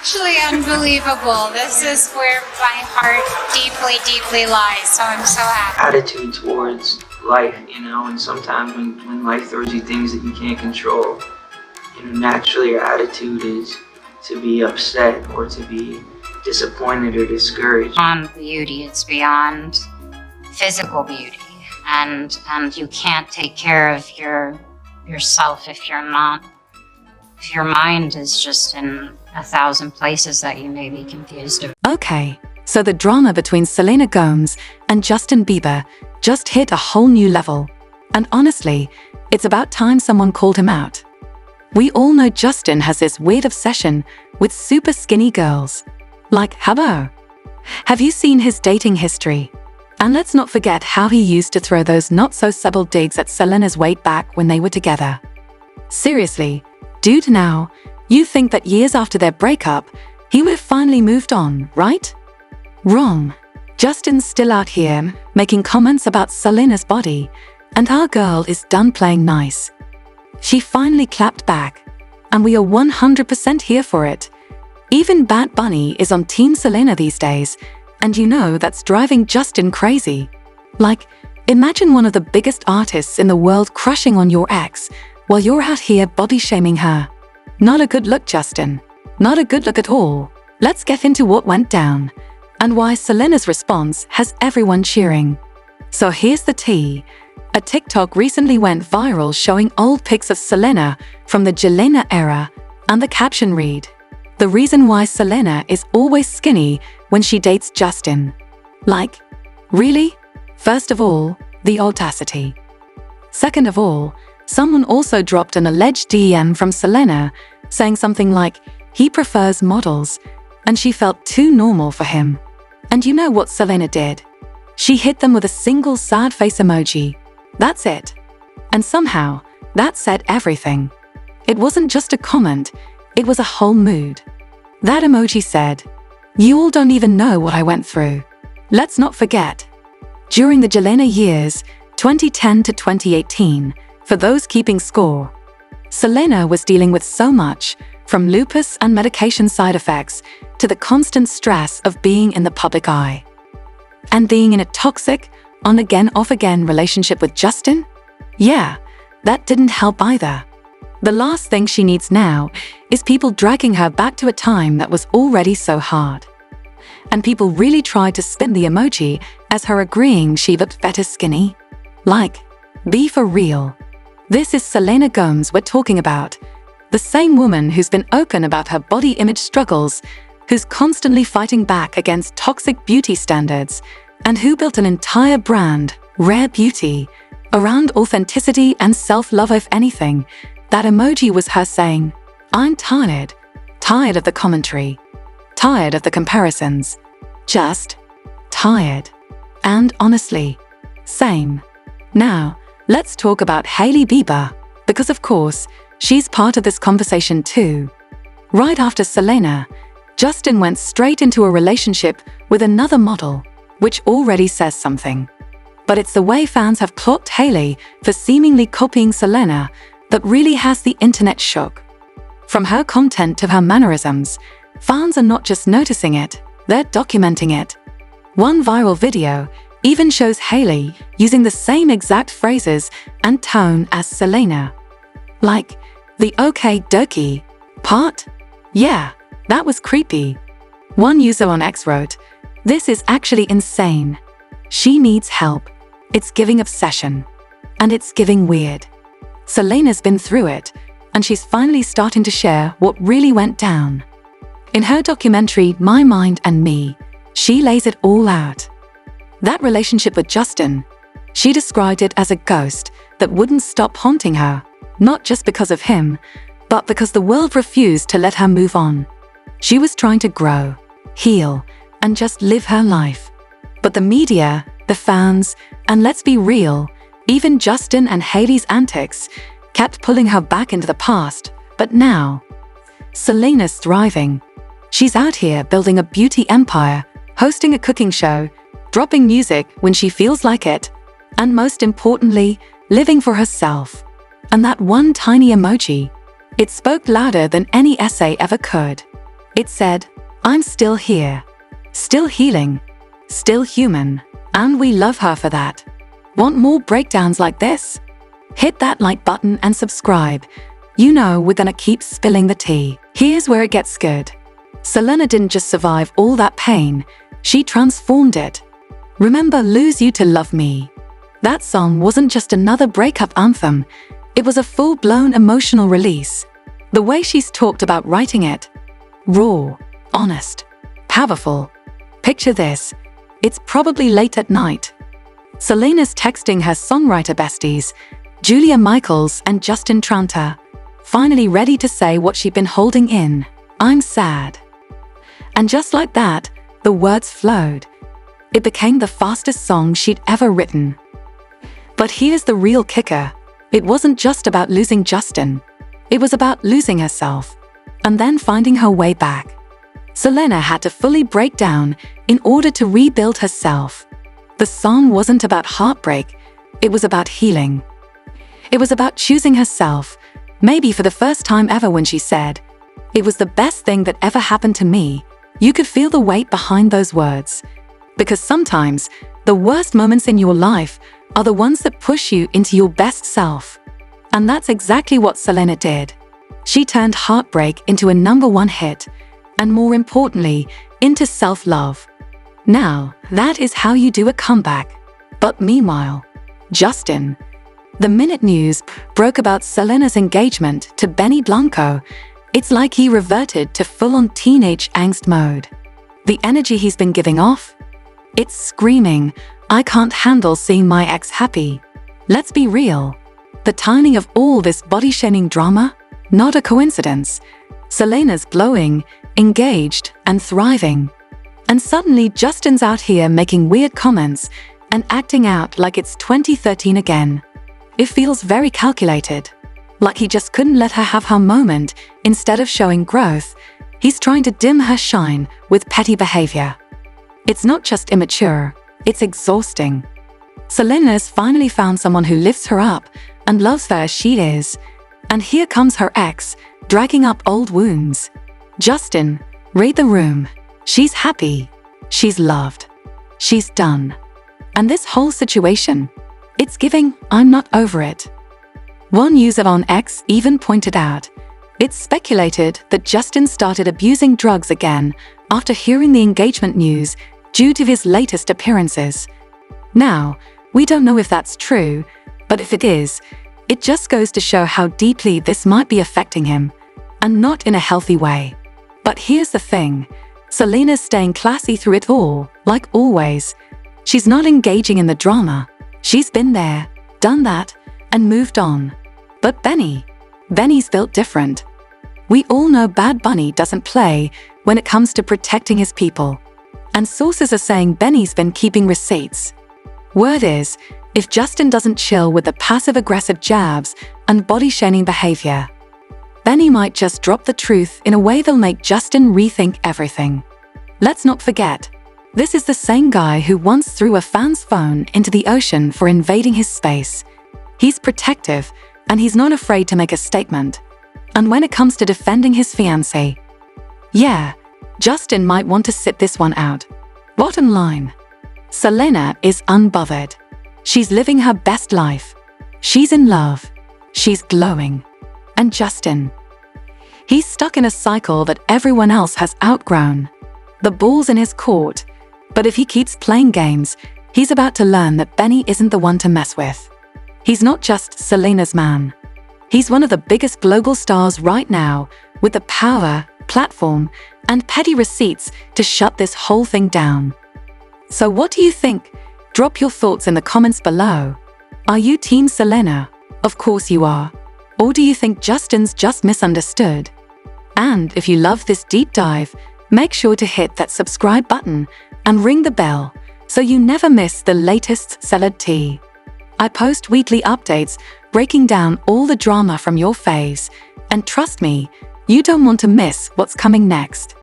Actually unbelievable. This is where my heart deeply, deeply lies. So I'm so happy. Attitude towards life, and sometimes when life throws you things that you can't control, naturally your attitude is to be upset or to be disappointed or discouraged. Beyond beauty, it's beyond physical beauty. And you can't take care of yourself if your mind is just in 1,000 places that you may be confused about. Okay, so the drama between Selena Gomez and Justin Bieber just hit a whole new level. And honestly, it's about time someone called him out. We all know Justin has this weird obsession with super skinny girls. Like, hello. Have you seen his dating history? And let's not forget how he used to throw those not-so-subtle digs at Selena's weight back when they were together. Seriously, dude, now, you think that years after their breakup, he would have finally moved on, right? Wrong. Justin's still out here making comments about Selena's body, and our girl is done playing nice. She finally clapped back, and we are 100% here for it. Even Bad Bunny is on Team Selena these days, and that's driving Justin crazy. Like, imagine one of the biggest artists in the world crushing on your ex while you're out here body-shaming her. Not a good look, Justin. Not a good look at all. Let's get into what went down, and why Selena's response has everyone cheering. So here's the tea. A TikTok recently went viral showing old pics of Selena from the Jelena era, and the caption read, "The reason why Selena is always skinny when she dates Justin." Like, really? First of all, the audacity. Second of all, someone also dropped an alleged DM from Selena saying something like, he prefers models, and she felt too normal for him. And you know what Selena did? She hit them with a single sad face emoji. That's it. And somehow, that said everything. It wasn't just a comment, it was a whole mood. That emoji said, "You all don't even know what I went through." Let's not forget, during the Jelena years, 2010 to 2018, for those keeping score, Selena was dealing with so much, from lupus and medication side effects to the constant stress of being in the public eye. And being in a toxic, on-again, off-again relationship with Justin? Yeah, that didn't help either. The last thing she needs now is people dragging her back to a time that was already so hard. And people really tried to spin the emoji as her agreeing she looked better skinny. Like, be for real. This is Selena Gomez we're talking about. The same woman who's been open about her body image struggles, who's constantly fighting back against toxic beauty standards, and who built an entire brand, Rare Beauty, around authenticity and self-love. If anything, that emoji was her saying, "I'm tired of the commentary, tired of the comparisons, just tired." And honestly, same. Now, let's talk about Hailey Bieber, because of course, she's part of this conversation too. Right after Selena, Justin went straight into a relationship with another model, which already says something. But it's the way fans have clocked Hailey for seemingly copying Selena that really has the internet shook. From her content to her mannerisms, fans are not just noticing it, they're documenting it. One viral video even shows Hailey using the same exact phrases and tone as Selena. Like, the "okay dokie" part? Yeah, that was creepy. One user on X wrote, "This is actually insane. She needs help. It's giving obsession. And it's giving weird." Selena's been through it, and she's finally starting to share what really went down. In her documentary, My Mind and Me, she lays it all out. That relationship with Justin, she described it as a ghost that wouldn't stop haunting her, not just because of him, but because the world refused to let her move on. She was trying to grow, heal, and just live her life. But the media, the fans, and let's be real, even Justin and Hailey's antics kept pulling her back into the past. But now, Selena's thriving. She's out here building a beauty empire, hosting a cooking show, dropping music when she feels like it, and most importantly, living for herself. And that one tiny emoji, it spoke louder than any essay ever could. It said, "I'm still here, still healing, still human, and we love her for that." Want more breakdowns like this? Hit that like button and subscribe. You know we're gonna keep spilling the tea. Here's where it gets good. Selena didn't just survive all that pain, she transformed it. Remember Lose You to Love Me? That song wasn't just another breakup anthem, it was a full-blown emotional release. The way she's talked about writing it, raw, honest, powerful. Picture this, it's probably late at night. Selena's texting her songwriter besties, Julia Michaels and Justin Tranter, finally ready to say what she'd been holding in. "I'm sad." And just like that, the words flowed. It became the fastest song she'd ever written. But here's the real kicker. It wasn't just about losing Justin. It was about losing herself, and then finding her way back. Selena had to fully break down in order to rebuild herself. The song wasn't about heartbreak, it was about healing. It was about choosing herself, maybe for the first time ever, when she said, "It was the best thing that ever happened to me." You could feel the weight behind those words. Because sometimes, the worst moments in your life are the ones that push you into your best self. And that's exactly what Selena did. She turned heartbreak into a #1 hit, and more importantly, into self-love. Now, that is how you do a comeback. But meanwhile, Justin. The minute news broke about Selena's engagement to Benny Blanco, it's like he reverted to full-on teenage angst mode. The energy he's been giving off? It's screaming, "I can't handle seeing my ex happy." Let's be real. The timing of all this body-shaming drama? Not a coincidence. Selena's glowing, engaged, and thriving. And suddenly Justin's out here making weird comments and acting out like it's 2013 again. It feels very calculated. Like he just couldn't let her have her moment. Instead of showing growth, he's trying to dim her shine with petty behavior. It's not just immature, it's exhausting. Selena's finally found someone who lifts her up and loves her as she is. And here comes her ex, dragging up old wounds. Justin, read the room. She's happy. She's loved. She's done. And this whole situation, it's giving, "I'm not over it." One user on X even pointed out, it's speculated that Justin started abusing drugs again after hearing the engagement news due to his latest appearances. Now, we don't know if that's true, but if it is, it just goes to show how deeply this might be affecting him, and not in a healthy way. But here's the thing, Selena's staying classy through it all, like always. She's not engaging in the drama. She's been there, done that, and moved on. But Benny's built different. We all know Bad Bunny doesn't play when it comes to protecting his people. And sources are saying Benny's been keeping receipts. Word is, if Justin doesn't chill with the passive-aggressive jabs and body-shaming behavior, Benny might just drop the truth in a way that'll make Justin rethink everything. Let's not forget, this is the same guy who once threw a fan's phone into the ocean for invading his space. He's protective, and he's not afraid to make a statement. And when it comes to defending his fiancée, yeah, Justin might want to sit this one out. Bottom line, Selena is unbothered. She's living her best life. She's in love. She's glowing. And Justin, he's stuck in a cycle that everyone else has outgrown. The ball's in his court, but if he keeps playing games, he's about to learn that Benny isn't the one to mess with. He's not just Selena's man. He's one of the biggest global stars right now, with the power, platform, and petty receipts to shut this whole thing down. So what do you think? Drop your thoughts in the comments below. Are you Team Selena? Of course you are. Or do you think Justin's just misunderstood? And if you love this deep dive, make sure to hit that subscribe button and ring the bell so you never miss the latest celeb tea. I post weekly updates breaking down all the drama from your faves, and trust me, you don't want to miss what's coming next.